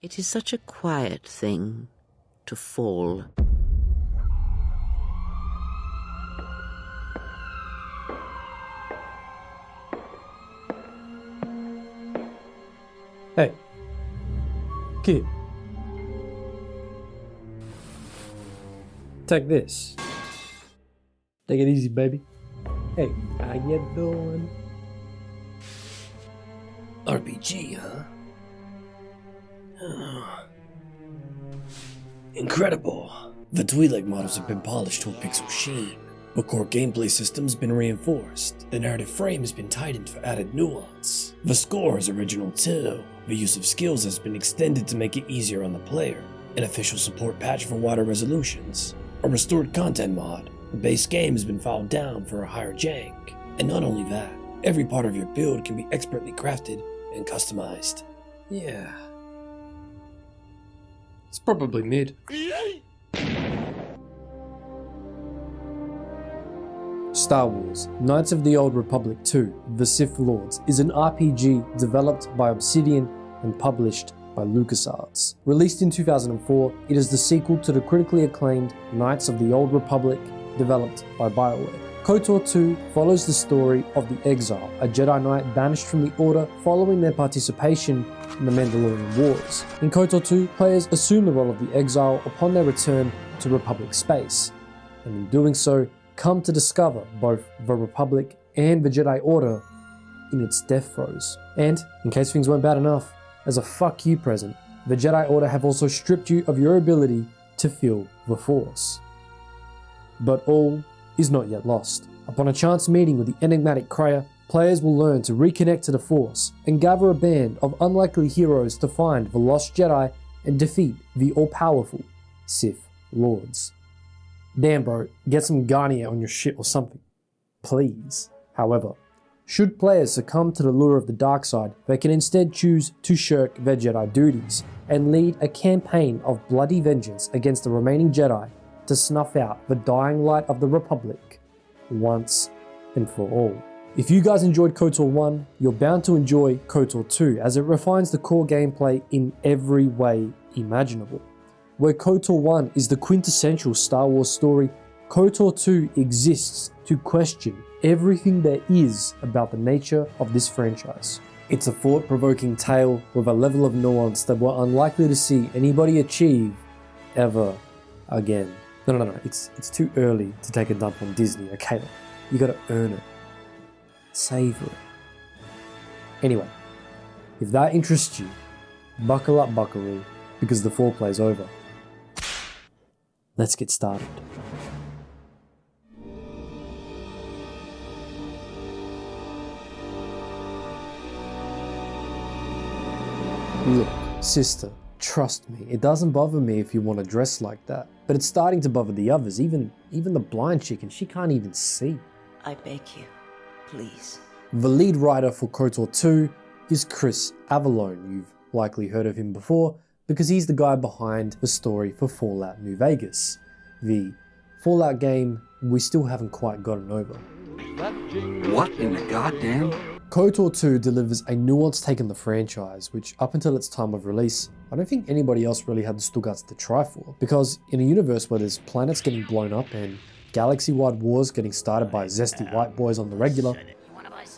It is such a quiet thing to fall. Hey, kid. Take this. Take it easy, baby. Hey, how you doing? RPG, huh? Incredible. The Twi'lek models have been polished to a pixel sheen. The core gameplay system's been reinforced. The narrative frame has been tightened for added nuance. The score is original too. The use of skills has been extended to make it easier on the player. An official support patch for wider resolutions. A restored content mod. The base game has been filed down for a higher jank. And not only that, every part of your build can be expertly crafted and customized. Yeah. It's probably mid. Star Wars: Knights of the Old Republic II, The Sith Lords is an RPG developed by Obsidian and published by LucasArts. Released in 2004, it is the sequel to the critically acclaimed Knights of the Old Republic, developed by BioWare. KOTOR II follows the story of the Exile, a Jedi Knight banished from the Order following their participation in the Mandalorian Wars. In KOTOR II, players assume the role of the Exile upon their return to Republic space, and in doing so, come to discover both the Republic and the Jedi Order in its death throes. And, in case things weren't bad enough, as a fuck you present, the Jedi Order have also stripped you of your ability to feel the Force. But all is not yet lost. Upon a chance meeting with the enigmatic Kreia, players will learn to reconnect to the Force and gather a band of unlikely heroes to find the lost Jedi and defeat the all-powerful Sith Lords. Damn bro, get some Garnier on your shit or something. Please. However, should players succumb to the lure of the dark side, they can instead choose to shirk their Jedi duties and lead a campaign of bloody vengeance against the remaining Jedi to snuff out the dying light of the Republic once and for all. If you guys enjoyed KOTOR I, you're bound to enjoy KOTOR II, as it refines the core gameplay in every way imaginable. Where KOTOR I is the quintessential Star Wars story, KOTOR II exists to question everything there is about the nature of this franchise. It's a thought-provoking tale with a level of nuance that we're unlikely to see anybody achieve ever again. No, it's too early to take a dump on Disney, okay? You gotta earn it. Savor it. Anyway, if that interests you, buckle up, buckaroo, because the foreplay's over. Let's get started. Look, sister, trust me, it doesn't bother me if you want to dress like that, but it's starting to bother the others, even the blind chicken, she can't even see. I beg you, please. The lead writer for KOTOR II is Chris Avellone. You've likely heard of him before because he's the guy behind the story for Fallout New Vegas, the Fallout game we still haven't quite gotten over. What in the goddamn? KOTOR II delivers a nuanced take on the franchise, which up until its time of release, I don't think anybody else really had the Stuttgarts to try for. Because in a universe where there's planets getting blown up and galaxy-wide wars getting started by zesty white boys on the regular,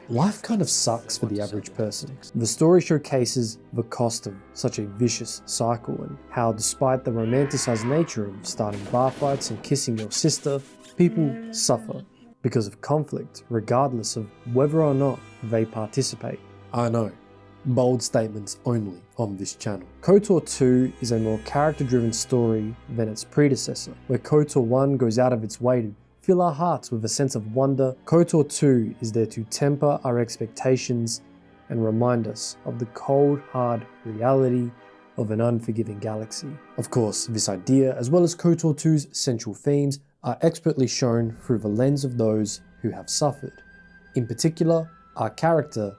life kind of sucks for the average person. The story showcases the cost of such a vicious cycle and how, despite the romanticized nature of starting bar fights and kissing your sister, people suffer because of conflict, regardless of whether or not they participate. I know, bold statements only on this channel. KOTOR II is a more character-driven story than its predecessor, where KOTOR I goes out of its way to fill our hearts with a sense of wonder. KOTOR II is there to temper our expectations and remind us of the cold, hard reality of an unforgiving galaxy. Of course, this idea, as well as KOTOR II's central themes, are expertly shown through the lens of those who have suffered. In particular, our character,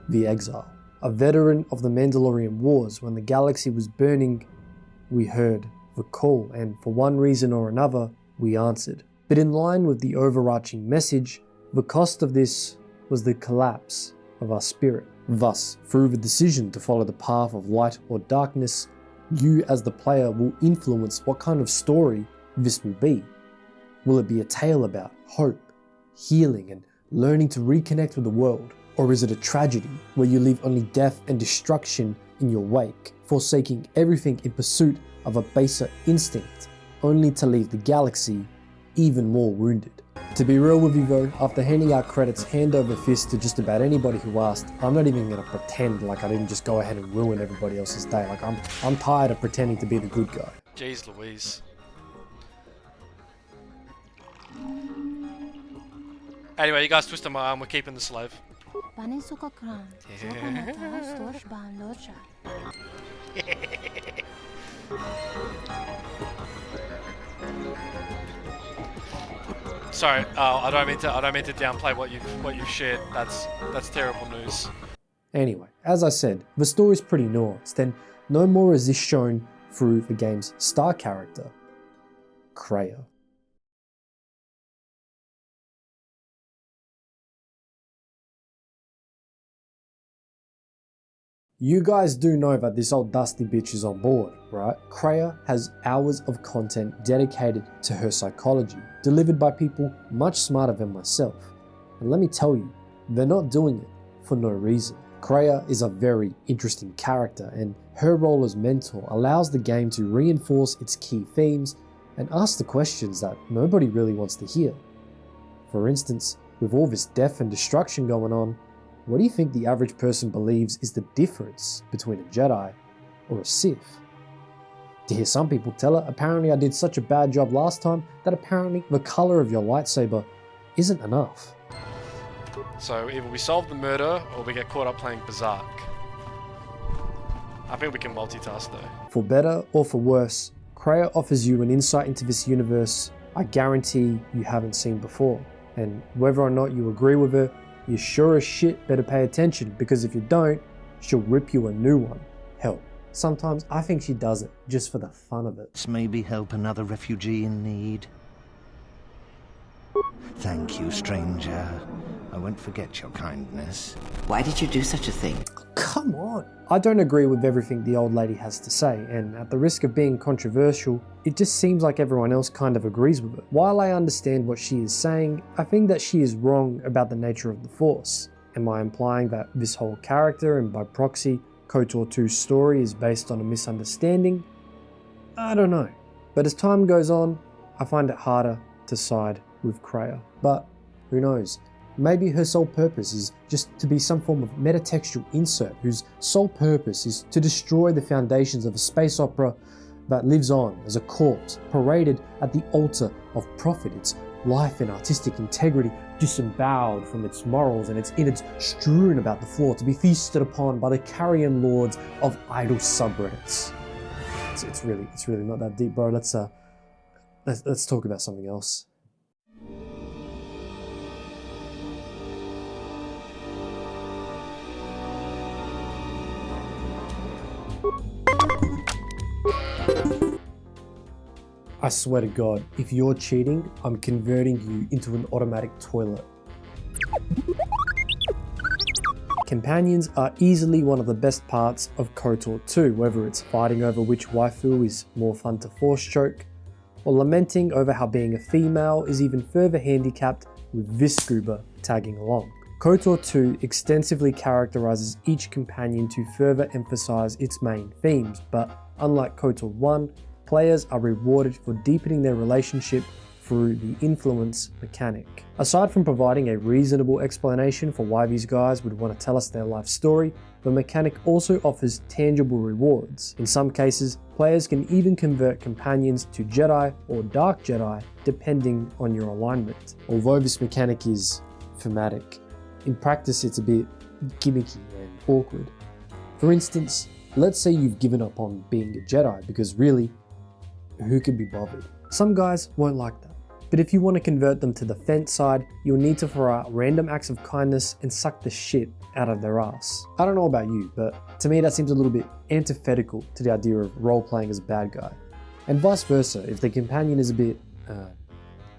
the Exile. A veteran of the Mandalorian Wars, when the galaxy was burning, we heard the call, and for one reason or another, we answered. But in line with the overarching message, the cost of this was the collapse of our spirit. Thus, through the decision to follow the path of light or darkness, You as the player will influence what kind of story this will be. Will it be a tale about hope, healing, and learning to reconnect with the world? Or is it a tragedy where you leave only death and destruction in your wake, forsaking everything in pursuit of a baser instinct, only to leave the galaxy even more wounded? To be real with you though, after handing out credits hand over fist to just about anybody who asked, I'm not even gonna pretend like I didn't just go ahead and ruin everybody else's day. Like I'm tired of pretending to be the good guy. Jeez Louise. Anyway, you guys twisted my arm, we're keeping the slave. Sorry, I don't mean to downplay what you've shared. That's terrible news. Anyway, as I said, the story's pretty nuanced, and no more is this shown through the game's star character, Kreia. You guys do know that this old dusty bitch is on board, right? Kreia has hours of content dedicated to her psychology, delivered by people much smarter than myself. And let me tell you, they're not doing it for no reason. Kreia is a very interesting character, and her role as mentor allows the game to reinforce its key themes and ask the questions that nobody really wants to hear. For instance, with all this death and destruction going on, what do you think the average person believes is the difference between a Jedi or a Sith? To hear some people tell her, apparently I did such a bad job last time that apparently the color of your lightsaber isn't enough. So either we solve the murder or we get caught up playing Berserk. I think we can multitask though. For better or for worse, Kreia offers you an insight into this universe I guarantee you haven't seen before. And whether or not you agree with her, you sure as shit better pay attention, because if you don't, she'll rip you a new one. Hell, sometimes I think she does it just for the fun of it. Maybe help another refugee in need. Thank you, stranger. I won't forget your kindness. Why did you do such a thing? Come on. I don't agree with everything the old lady has to say, and at the risk of being controversial, it just seems like everyone else kind of agrees with it. While I understand what she is saying, I think that she is wrong about the nature of the Force. Am I implying that this whole character, and by proxy, KOTOR II's story is based on a misunderstanding? I don't know. But as time goes on, I find it harder to side with Kreia. But who knows? Maybe her sole purpose is just to be some form of metatextual insert whose sole purpose is to destroy the foundations of a space opera that lives on as a corpse paraded at the altar of profit, its life and artistic integrity disemboweled from its morals and its innards strewn about the floor to be feasted upon by the carrion lords of idle subreddits. It's really not that deep, bro. Let's talk about something else. I swear to God, if you're cheating, I'm converting you into an automatic toilet. Companions are easily one of the best parts of KOTOR II, whether it's fighting over which waifu is more fun to force choke, or lamenting over how being a female is even further handicapped with this scuba tagging along. KOTOR II extensively characterizes each companion to further emphasize its main themes, but unlike KOTOR I, players are rewarded for deepening their relationship through the influence mechanic. Aside from providing a reasonable explanation for why these guys would want to tell us their life story, the mechanic also offers tangible rewards. In some cases, players can even convert companions to Jedi or Dark Jedi depending on your alignment. Although this mechanic is thematic, in practice it's a bit gimmicky and awkward. For instance, let's say you've given up on being a Jedi because really, who could be bothered? Some guys won't like that. But if you want to convert them to the fence side, you'll need to throw out random acts of kindness and suck the shit out of their ass. I don't know about you, but to me that seems a little bit antithetical to the idea of role-playing as a bad guy. And vice versa, if the companion is a bit,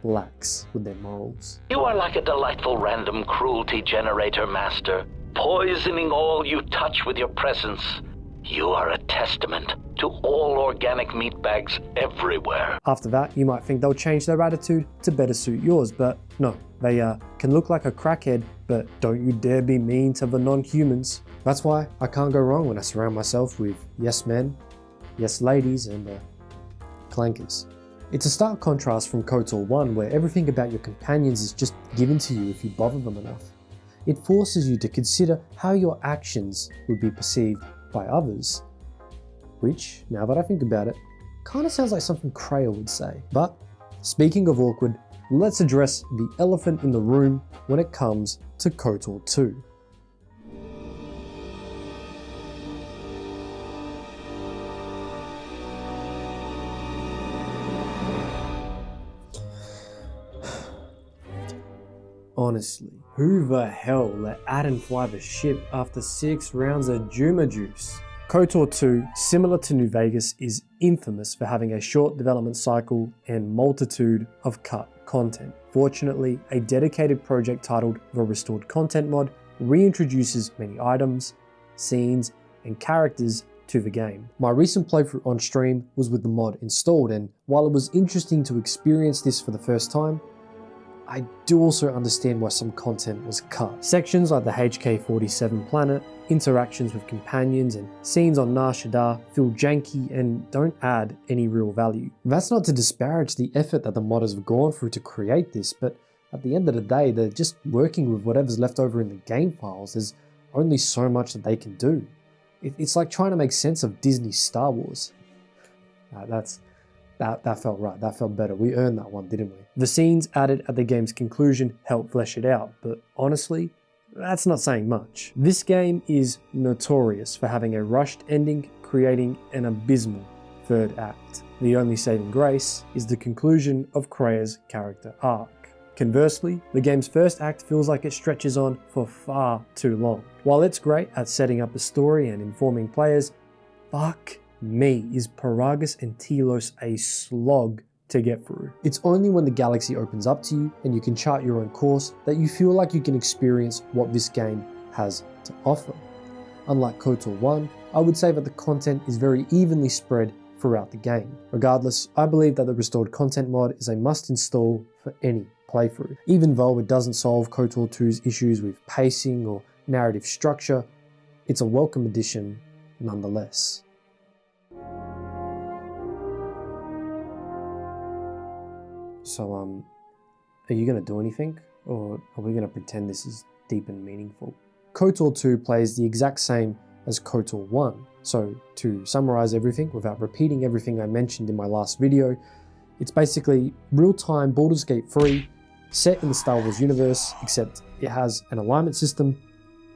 lax with their morals. You are like a delightful random cruelty generator, Master, poisoning all you touch with your presence. You are a testament to all organic meat bags everywhere. After that, you might think they'll change their attitude to better suit yours, but no. They can look like a crackhead, but don't you dare be mean to the non-humans. That's why I can't go wrong when I surround myself with yes men, yes ladies, and clankers. It's a stark contrast from KOTOR I, where everything about your companions is just given to you if you bother them enough. It forces you to consider how your actions would be perceived by others, which, now that I think about it, kind of sounds like something Kreia would say. But speaking of awkward, let's address the elephant in the room when it comes to KOTOR II. Honestly, who the hell let Adam fly the ship after 6 rounds of Juma Juice? KOTOR II, similar to New Vegas, is infamous for having a short development cycle and multitude of cut content. Fortunately, a dedicated project titled the Restored Content mod reintroduces many items, scenes, and characters to the game. My recent playthrough on stream was with the mod installed, and while it was interesting to experience this for the first time, I do also understand why some content was cut. Sections like the HK-47 planet, interactions with companions, and scenes on Nar Shaddaa feel janky and don't add any real value. That's not to disparage the effort that the modders have gone through to create this, but at the end of the day, they're just working with whatever's left over in the game files. There's only so much that they can do. It's like trying to make sense of Disney's Star Wars. That felt right, that felt better. We earned that one, didn't we? The scenes added at the game's conclusion help flesh it out, but honestly, that's not saying much. This game is notorious for having a rushed ending, creating an abysmal third act. The only saving grace is the conclusion of Kreia's character arc. Conversely, the game's first act feels like it stretches on for far too long. While it's great at setting up a story and informing players, fuck me, is Paragus and Telos a slog to get through. It's only when the galaxy opens up to you and you can chart your own course that you feel like you can experience what this game has to offer. Unlike KOTOR I, I would say that the content is very evenly spread throughout the game. Regardless, I believe that the Restored Content mod is a must install for any playthrough. Even though it doesn't solve KOTOR II's issues with pacing or narrative structure, it's a welcome addition nonetheless. So, are you going to do anything? Or are we going to pretend this is deep and meaningful? KOTOR II plays the exact same as KOTOR I. So, to summarize everything without repeating everything I mentioned in my last video, it's basically real-time Baldur's Gate 3 set in the Star Wars universe, except it has an alignment system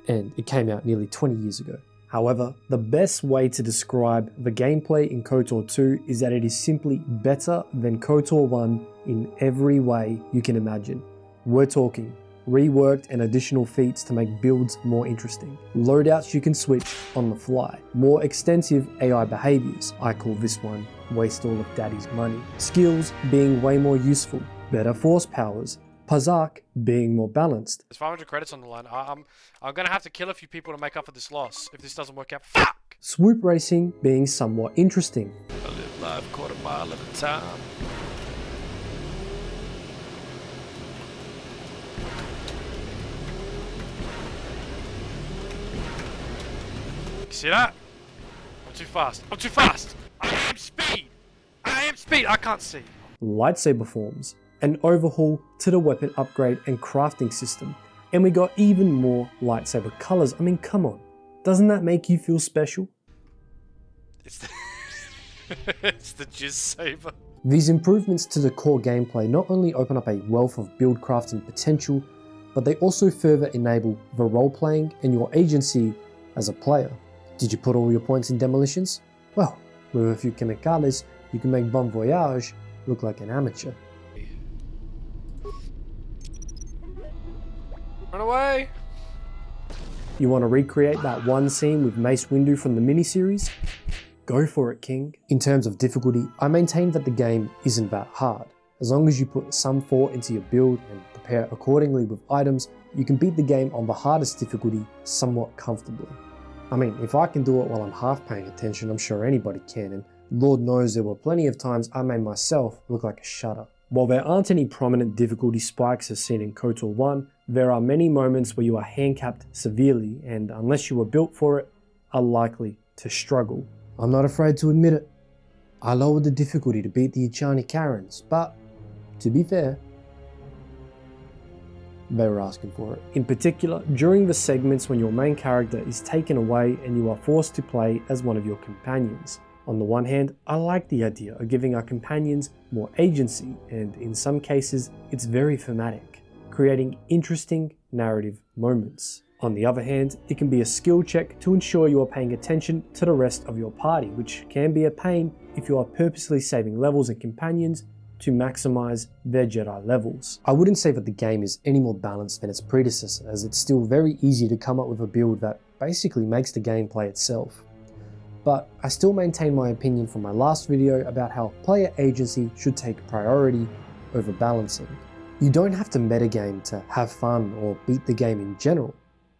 and it came out nearly 20 years ago. However, the best way to describe the gameplay in KOTOR II is that it is simply better than KOTOR I in every way you can imagine. We're talking reworked and additional feats to make builds more interesting, loadouts you can switch on the fly, more extensive AI behaviors, I call this one waste all of daddy's money, skills being way more useful, better force powers, Pazak being more balanced. There's 500 credits on the line. I'm gonna have to kill a few people to make up for this loss if this doesn't work out. Fuck! Swoop racing being somewhat interesting. I live life quarter mile at a time. You see that? I'm too fast. I'm too fast! I am speed! I am speed! I can't see. Lightsaber forms. An overhaul to the weapon upgrade and crafting system. And we got even more lightsaber colors. I mean, come on. Doesn't that make you feel special? It's the, it's the Jizz Saber. These improvements to the core gameplay not only open up a wealth of build crafting potential, but they also further enable the role-playing and your agency as a player. Did you put all your points in demolitions? Well, with a few chemicales, you can make Bon Voyage look like an amateur. Run away! You want to recreate that one scene with Mace Windu from the miniseries? Go for it, King. In terms of difficulty, I maintain that the game isn't that hard. As long as you put some thought into your build and prepare accordingly with items, you can beat the game on the hardest difficulty somewhat comfortably. I mean, if I can do it while I'm half paying attention, I'm sure anybody can, and Lord knows there were plenty of times I made myself look like a shutter. While there aren't any prominent difficulty spikes as seen in KOTOR I, there are many moments where you are handicapped severely and, unless you were built for it, are likely to struggle. I'm not afraid to admit it. I lowered the difficulty to beat the Ichani Karens, but to be fair, they were asking for it. In particular, during the segments when your main character is taken away and you are forced to play as one of your companions. On the one hand, I like the idea of giving our companions more agency, and in some cases, it's very thematic, creating interesting narrative moments. On the other hand, it can be a skill check to ensure you are paying attention to the rest of your party, which can be a pain if you are purposely saving levels and companions to maximize their Jedi levels. I wouldn't say that the game is any more balanced than its predecessor, as it's still very easy to come up with a build that basically makes the gameplay itself. But I still maintain my opinion from my last video about how player agency should take priority over balancing. You don't have to metagame to have fun or beat the game in general.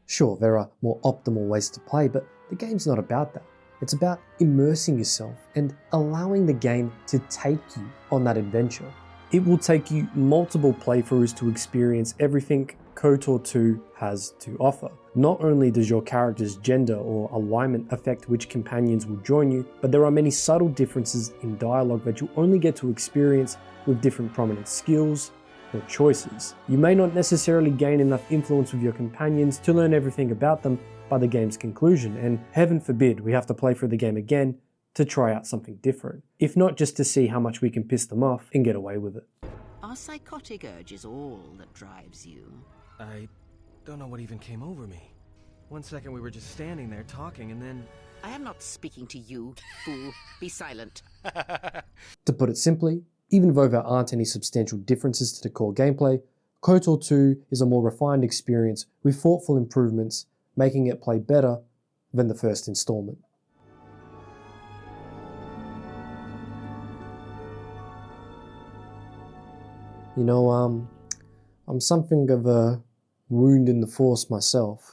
Sure, there are more optimal ways to play, but the game's not about that. It's about immersing yourself and allowing the game to take you on that adventure. It will take you multiple playthroughs to experience everything KOTOR II has to offer. Not only does your character's gender or alignment affect which companions will join you, but there are many subtle differences in dialogue that you only get to experience with different prominent skills or choices. You may not necessarily gain enough influence with your companions to learn everything about them by the game's conclusion, and heaven forbid we have to play through the game again to try out something different, if not just to see how much we can piss them off and get away with it. Are psychotic urges all that drives you? I don't know what even came over me. One second we were just standing there talking, and then... I am not speaking to you, fool. Be silent. To put it simply, even though there aren't any substantial differences to the core gameplay, KOTOR II is a more refined experience with thoughtful improvements, making it play better than the first installment. You know, I'm something of a wound in the force myself.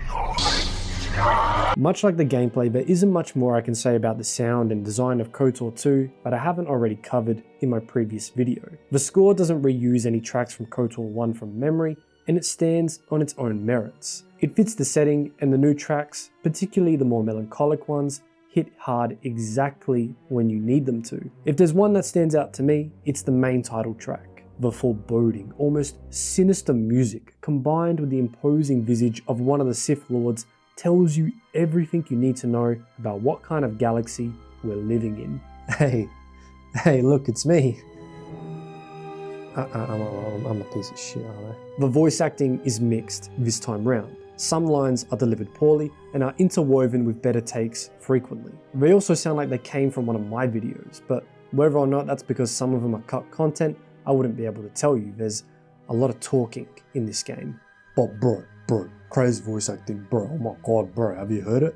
Much like the gameplay, there isn't much more I can say about the sound and design of KOTOR II that I haven't already covered in my previous video. The score doesn't reuse any tracks from KOTOR I from memory, and it stands on its own merits. It fits the setting, and the new tracks, particularly the more melancholic ones, hit hard exactly when you need them to. If there's one that stands out to me, it's the main title track. The foreboding, almost sinister music, combined with the imposing visage of one of the Sith Lords, tells you everything you need to know about what kind of galaxy we're living in. Hey, look, it's me. I'm a piece of shit, aren't I? The voice acting is mixed this time round. Some lines are delivered poorly and are interwoven with better takes frequently. They also sound like they came from one of my videos, but whether or not that's because some of them are cut content, I wouldn't be able to tell you. There's a lot of talking in this game. But bro, crazy voice acting, bro, oh my god, bro, have you heard it?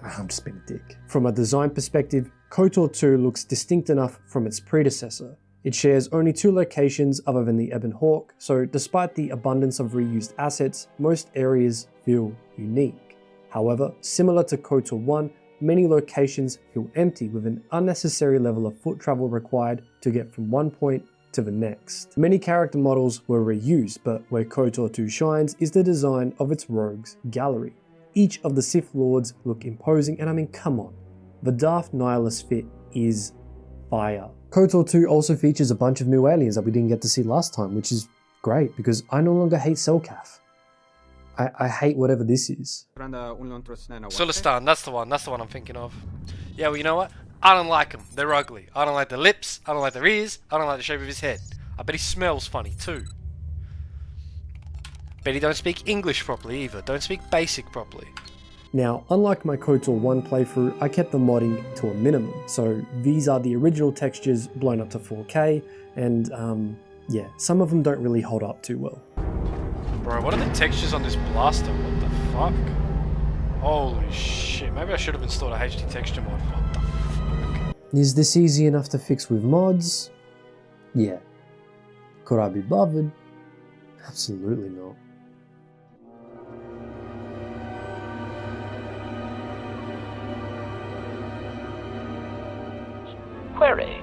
I'm just being a dick. From a design perspective, KOTOR II looks distinct enough from its predecessor. It shares only 2 locations other than the Ebon Hawk, so despite the abundance of reused assets, most areas feel unique. However, similar to KOTOR I, many locations feel empty with an unnecessary level of foot travel required to get from one point to the next. Many character models were reused, but where KOTOR II shines is the design of its rogues gallery. Each of the Sith Lords look imposing, and I mean, come on. The Darth Nihilus fit is fire. KOTOR II also features a bunch of new aliens that we didn't get to see last time, which is great because I no longer hate Selkath. I hate whatever this is. Sulistan, that's the one I'm thinking of. Yeah, well, you know what? I don't like them. They're ugly. I don't like the lips. I don't like their ears. I don't like the shape of his head. I bet he smells funny too. Bet he don't speak English properly either. Don't speak basic properly. Now, unlike my KOTOR I playthrough, I kept the modding to a minimum. So these are the original textures blown up to 4K, and yeah, some of them don't really hold up too well. Bro, what are the textures on this blaster? What the fuck? Holy shit, maybe I should have installed a HD texture mod. What the fuck? Is this easy enough to fix with mods? Yeah. Could I be bothered? Absolutely not. Query.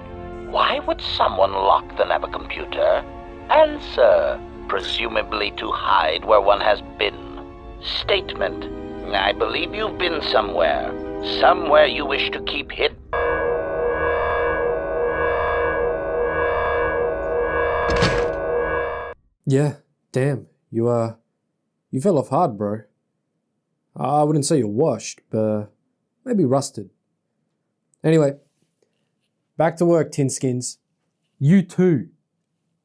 Why would someone lock the Navicomputer? Answer. Presumably to hide where one has been. Statement. I believe you've been somewhere. Somewhere you wish to keep hidden. Yeah, damn. You fell off hard, bro. I wouldn't say you're washed, but maybe rusted. Anyway, back to work, Tinskins. You too,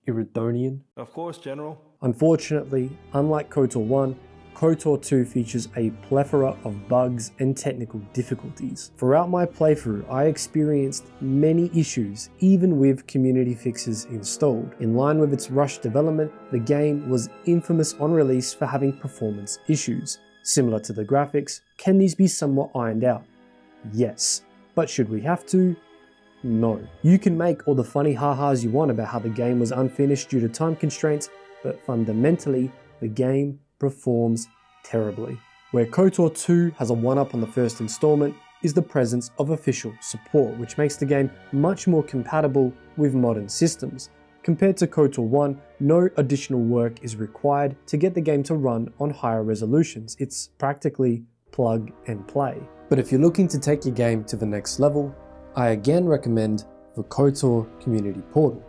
Iridonian. Of course, General. Unfortunately, unlike KOTOR I, KOTOR II features a plethora of bugs and technical difficulties. Throughout my playthrough, I experienced many issues, even with community fixes installed. In line with its rushed development, the game was infamous on release for having performance issues. Similar to the graphics, can these be somewhat ironed out? Yes. But should we have to? No. You can make all the funny ha-has you want about how the game was unfinished due to time constraints, but fundamentally, the game performs terribly. Where KOTOR II has a one-up on the first installment is the presence of official support, which makes the game much more compatible with modern systems. Compared to KOTOR I, no additional work is required to get the game to run on higher resolutions. It's practically plug and play. But if you're looking to take your game to the next level, I again recommend the KOTOR Community Portal,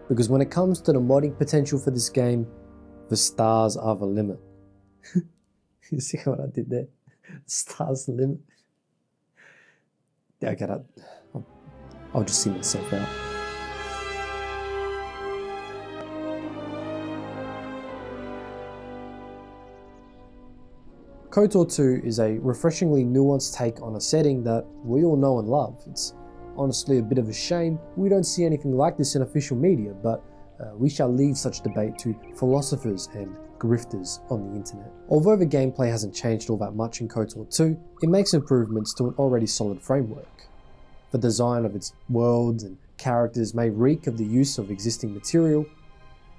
because when it comes to the modding potential for this game, the stars are the limit. You see what I did there? Stars the limit. Yeah, I'll just see myself out. KOTOR II is a refreshingly nuanced take on a setting that we all know and love. It's honestly a bit of a shame we don't see anything like this in official media, but we shall leave such debate to philosophers and grifters on the internet. Although the gameplay hasn't changed all that much in KOTOR II, it makes improvements to an already solid framework. The design of its worlds and characters may reek of the use of existing material,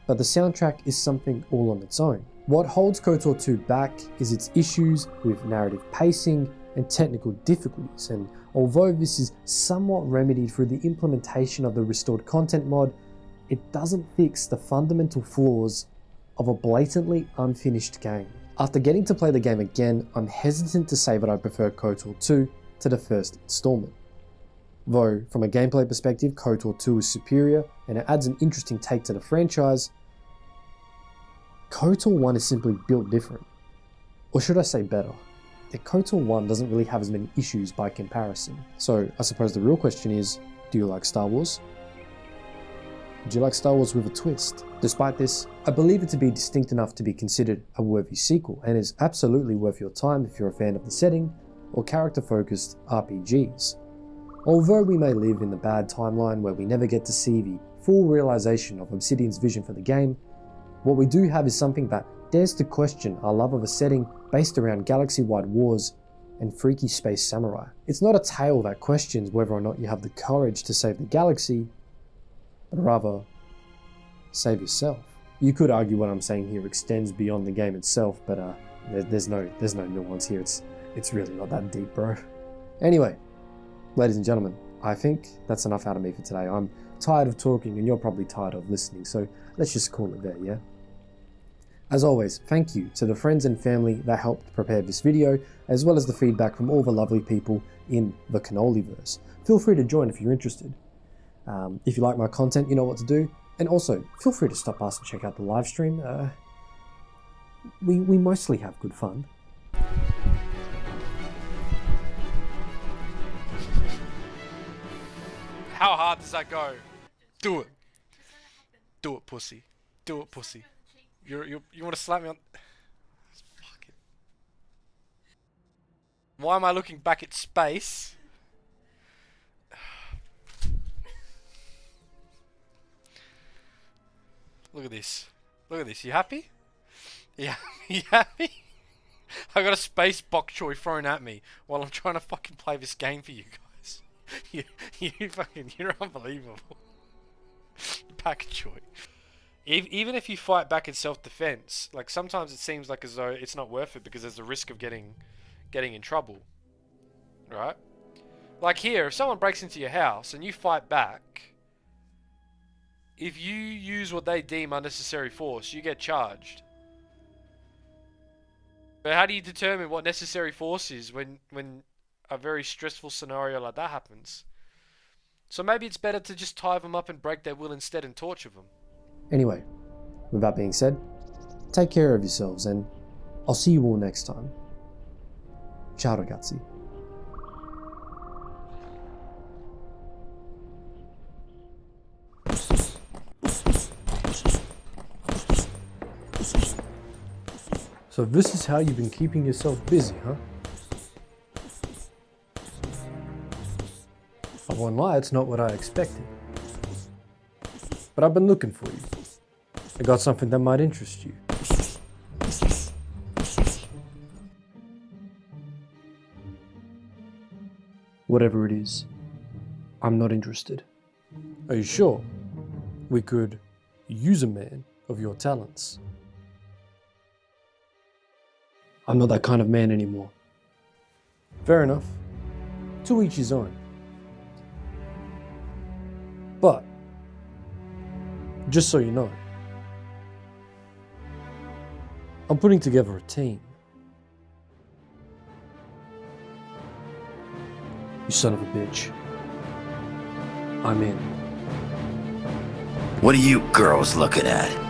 but the soundtrack is something all on its own. What holds KOTOR II back is its issues with narrative pacing and technical difficulties, and although this is somewhat remedied through the implementation of the restored content mod, it doesn't fix the fundamental flaws of a blatantly unfinished game. After getting to play the game again, I'm hesitant to say that I prefer KOTOR II to the first installment. Though, from a gameplay perspective, KOTOR II is superior and it adds an interesting take to the franchise, KOTOR I is simply built different. Or should I say better? KOTOR I doesn't really have as many issues by comparison. So I suppose the real question is, do you like Star Wars? Would you like Star Wars with a twist? Despite this, I believe it to be distinct enough to be considered a worthy sequel, and is absolutely worth your time if you're a fan of the setting or character-focused RPGs. Although we may live in the bad timeline where we never get to see the full realization of Obsidian's vision for the game, what we do have is something that dares to question our love of a setting based around galaxy-wide wars and freaky space samurai. It's not a tale that questions whether or not you have the courage to save the galaxy, but rather, save yourself. You could argue what I'm saying here extends beyond the game itself, but there's no nuance here. It's really not that deep, bro. Anyway, ladies and gentlemen, I think that's enough out of me for today. I'm tired of talking and you're probably tired of listening, so let's just call it there, yeah? As always, thank you to the friends and family that helped prepare this video, as well as the feedback from all the lovely people in the Cannoliverse. Feel free to join if you're interested. If you like my content, you know what to do. And also, feel free to stop past and check out the live stream. We mostly have good fun. How hard does that go? Do it. Do it, pussy. Do it, pussy. You want to slap me on? Fuck it. Why am I looking back at space? Look at this. Look at this. You happy? Yeah. You happy? I got a space bok choy thrown at me while I'm trying to fucking play this game for you guys. You're unbelievable. Pack choy. Even if you fight back in self-defense, like sometimes it seems like as though it's not worth it because there's the risk of getting in trouble, right? Like here, if someone breaks into your house and you fight back, if you use what they deem unnecessary force, you get charged. But how do you determine what necessary force is when a very stressful scenario like that happens? So maybe it's better to just tie them up and break their will instead and torture them. Anyway, with that being said, take care of yourselves and I'll see you all next time. Ciao ragazzi. So this is how you've been keeping yourself busy, huh? I won't lie, it's not what I expected. But I've been looking for you. I got something that might interest you. Whatever it is, I'm not interested. Are you sure? We could use a man of your talents. I'm not that kind of man anymore. Fair enough. To each his own. But, just so you know, I'm putting together a team. You son of a bitch. I'm in. What are you girls looking at?